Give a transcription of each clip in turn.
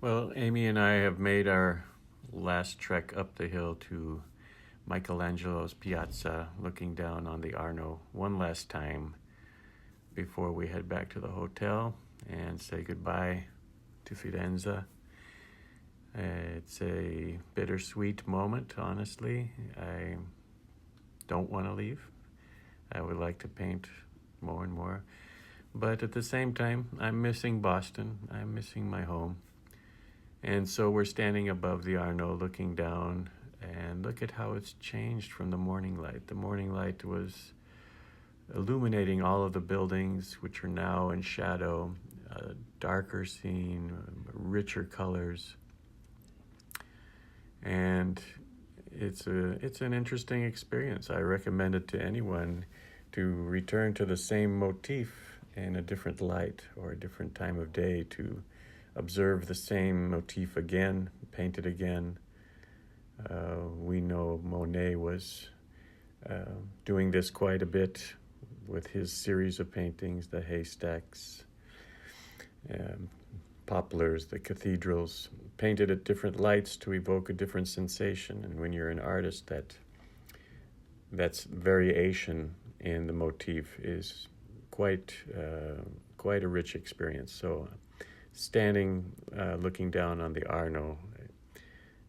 Well, Amy and I have made our last trek up the hill to Michelangelo's Piazza, looking down on the Arno one last time before we head back to the hotel and say goodbye to Firenze. It's a bittersweet moment, honestly. I don't want to leave. I would like to paint more and more. But at the same time, I'm missing Boston. I'm missing my home. And so we're standing above the Arno looking down, and look at how it's changed from the morning light. The morning light was illuminating all of the buildings, which are now in shadow, darker scene, richer colors. And it's an interesting experience. I recommend it to anyone to return to the same motif in a different light or a different time of day, to observe the same motif again, paint it again. We know Monet was doing this quite a bit with his series of paintings, the haystacks, poplars, the cathedrals, painted at different lights to evoke a different sensation. And when you're an artist, that's variation in the motif is quite a rich experience. So standing, looking down on the Arno,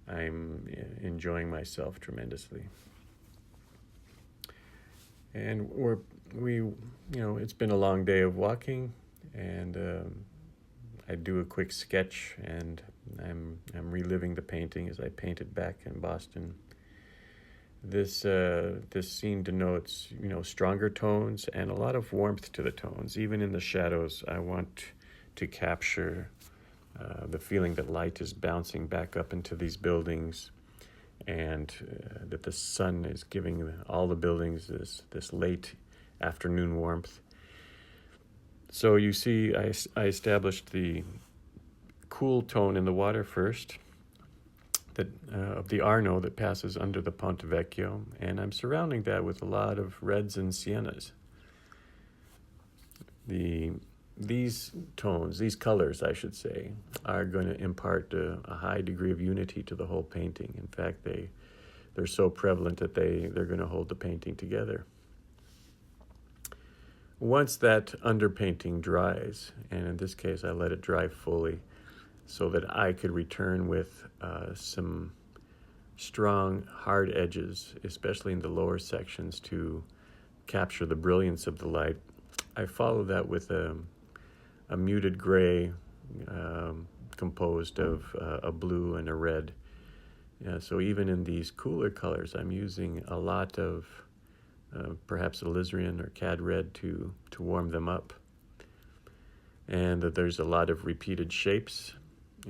I'm enjoying myself tremendously. And it's been a long day of walking, and I do a quick sketch, and I'm reliving the painting as I painted back in Boston. This scene denotes, stronger tones and a lot of warmth to the tones. Even in the shadows, I want to capture the feeling that light is bouncing back up into these buildings, and that the sun is giving all the buildings this late afternoon warmth. So you see, I established the cool tone in the water first, of the Arno that passes under the Ponte Vecchio, and I'm surrounding that with a lot of reds and siennas. These tones, these colors, I should say, are going to impart a high degree of unity to the whole painting. In fact, they're so prevalent that they're going to hold the painting together. Once that underpainting dries, and in this case I let it dry fully so that I could return with some strong, hard edges, especially in the lower sections, to capture the brilliance of the light, I follow that with a muted gray composed of a blue and a red. So even in these cooler colors, I'm using a lot of perhaps alizarin or cad red to warm them up. And there's a lot of repeated shapes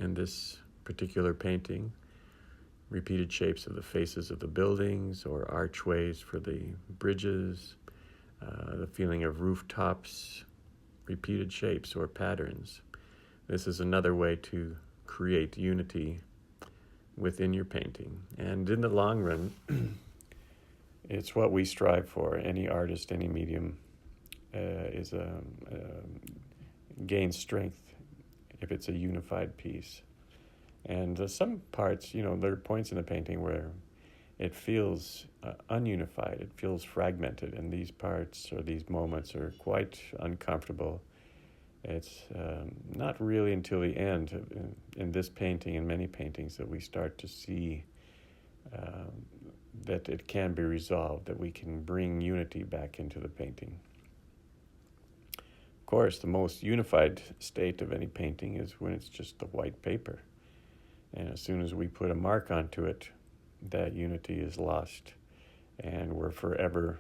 in this particular painting. Repeated shapes of the faces of the buildings, or archways for the bridges, the feeling of rooftops, repeated shapes or patterns. This is another way to create unity within your painting. And in the long run, it's what we strive for. Any artist, any medium gains strength if it's a unified piece. And some parts, there are points in the painting where it feels ununified, it feels fragmented, and these parts or these moments are quite uncomfortable. It's not really until the end in this painting and many paintings that we start to see that it can be resolved, that we can bring unity back into the painting. Of course, the most unified state of any painting is when it's just the white paper. And as soon as we put a mark onto it, that unity is lost, and we're forever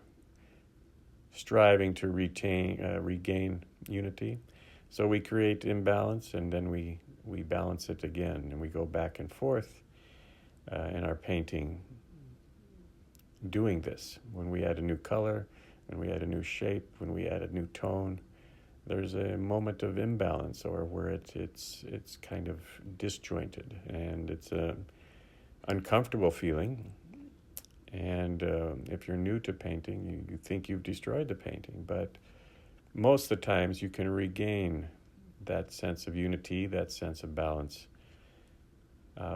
striving to regain unity. So we create imbalance, and then we balance it again, and we go back and forth in our painting doing this. When we add a new color, when we add a new shape, when we add a new tone, there's a moment of imbalance, or where it's kind of disjointed, and it's a uncomfortable feeling. And if you're new to painting, you think you've destroyed the painting, but most of the times you can regain that sense of unity, that sense of balance,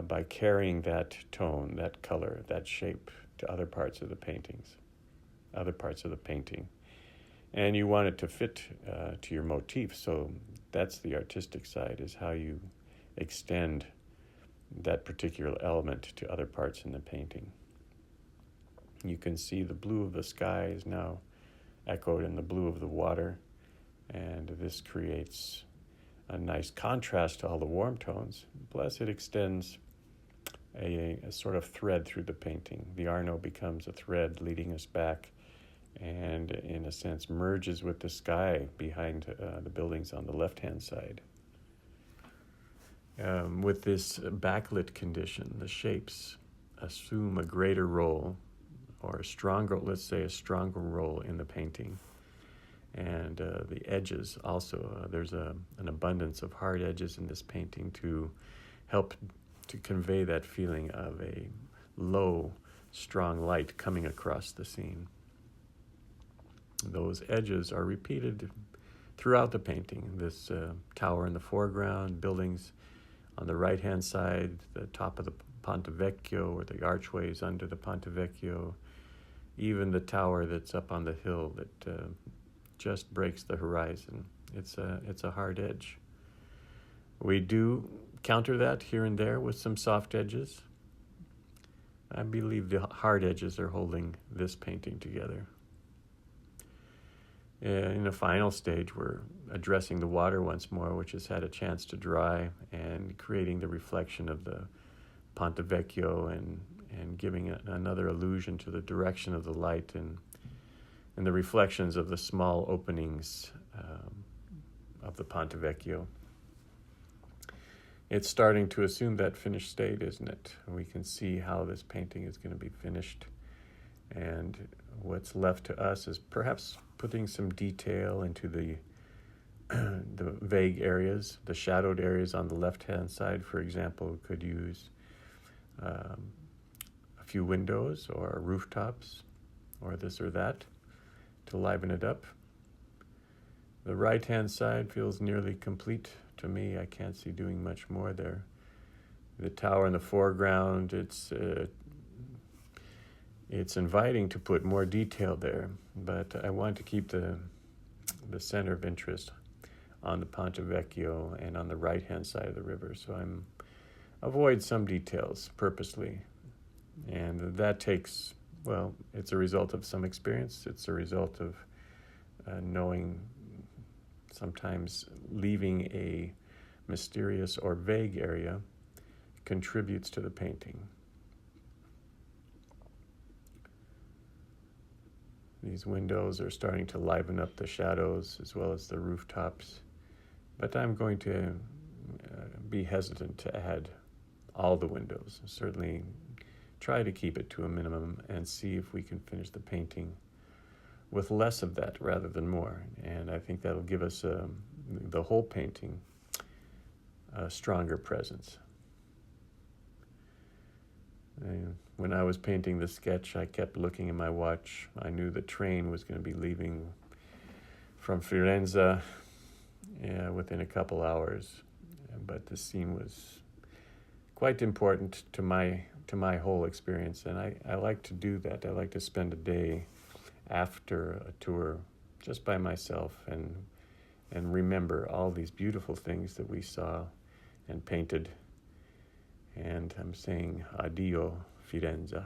by carrying that tone, that color, that shape to other parts of the paintings, other parts of the painting. And you want it to fit to your motif, so that's the artistic side, is how you extend that particular element to other parts in the painting. You can see the blue of the sky is now echoed in the blue of the water, and this creates a nice contrast to all the warm tones. Plus, it extends a sort of thread through the painting. The Arno becomes a thread leading us back and, in a sense, merges with the sky behind the buildings on the left-hand side. With this backlit condition, the shapes assume a greater role, or a stronger, let's say a stronger role in the painting. And the edges also, there's an abundance of hard edges in this painting to help to convey that feeling of a low, strong light coming across the scene. Those edges are repeated throughout the painting. This tower in the foreground, buildings on the right-hand side, the top of the Ponte Vecchio, or the archways under the Ponte Vecchio, even the tower that's up on the hill that just breaks the horizon. It's a hard edge. We do counter that here and there with some soft edges. I believe the hard edges are holding this painting together. In the final stage, we're addressing the water once more, which has had a chance to dry, and creating the reflection of the Ponte Vecchio and giving another allusion to the direction of the light and the reflections of the small openings of the Ponte Vecchio. It's starting to assume that finished state, isn't it? We can see how this painting is going to be finished, and what's left to us is perhaps putting some detail into the vague areas. The shadowed areas on the left-hand side, for example, could use a few windows or rooftops or this or that to liven it up. The right-hand side feels nearly complete to me. I can't see doing much more there. The tower in the foreground, it's inviting to put more detail there, but I want to keep the center of interest on the Ponte Vecchio and on the right-hand side of the river, so I'm avoid some details purposely. And that takes, well, it's a result of some experience. It's a result of knowing, sometimes leaving a mysterious or vague area contributes to the painting. These windows are starting to liven up the shadows as well as the rooftops, but I'm going to be hesitant to add all the windows. Certainly try to keep it to a minimum and see if we can finish the painting with less of that rather than more. And I think that'll give us the whole painting a stronger presence. When I was painting the sketch, I kept looking at my watch. I knew the train was going to be leaving from Firenze within a couple hours, but the scene was quite important to my whole experience, and I like to do that. I like to spend a day after a tour just by myself and remember all these beautiful things that we saw and painted. And I'm saying Addio, Firenze.